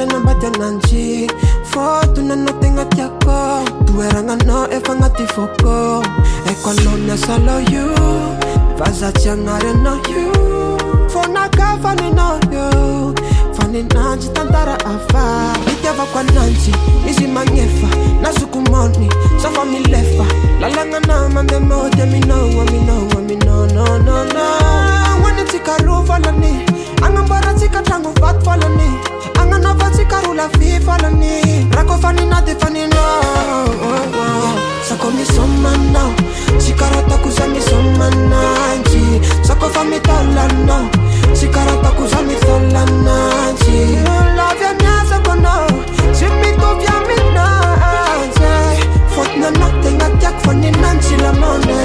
anambady ananjy fotiny anao tegna tiako toeragna anao efa agnaty foko aiko anao miasa loha io vazatsy agnary anao io fo naka fa ninao io fa ninanjy tantara afa hitiavako ananjy izy magnaifa nazoko mony safa milefa lalagna anao mandeha mody aminao no no no hoanitsika roa falany agnambaratsika tragno vato falany agnanaovantsika rola vy falany rako faninady faninao sako misomanao tsy karatako za misomananjy sako fa mitalanao tsy karatako za mitalananjy lavy amiasako anao tsy mitovy aminanjy fotiny anao tegna tiako fa ninanjy lamone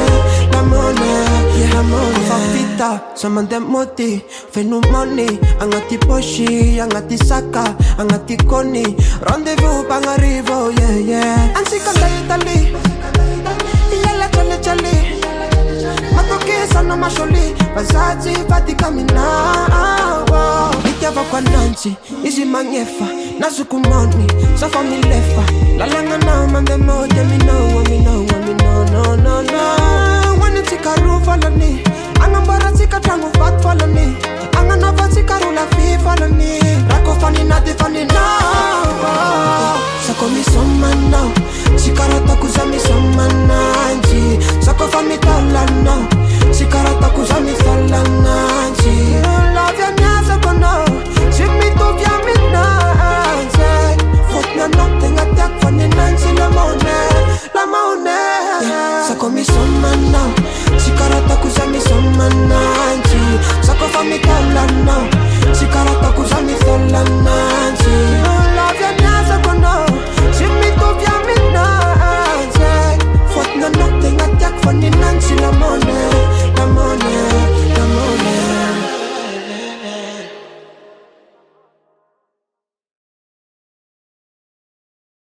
fa vita za mandeha mody feno money agnaty posy agnaty saka agnaty kony rendez-vous pagnarivo ansika ndaitaly ialajalejale matokisana masholy vazatsy vadika minao hitiavako ananjy izy magnaifa nazoko mony safa milefa lalagna anao mandeha mody aminao no hoanitsika roa falany agnambaratsika tragno vato falany agnanaovantsika rola vy falany rako faninady faninao sako misomanao tsy karatako za misomananjy sako fa mitalanao tsy karatako za mitalananjy lavy amiasako anao tsy mitovy aminanjy fotiny anao tegna tiako fa ninanjy lamone sako misomanao tsy karatako za misomananjy sako fa mitalanao tsy karatako za mitalananjy lavy amiasako anao tsy mitovy aminanjy fotiny anao tegna tiako fa ninanjy lamone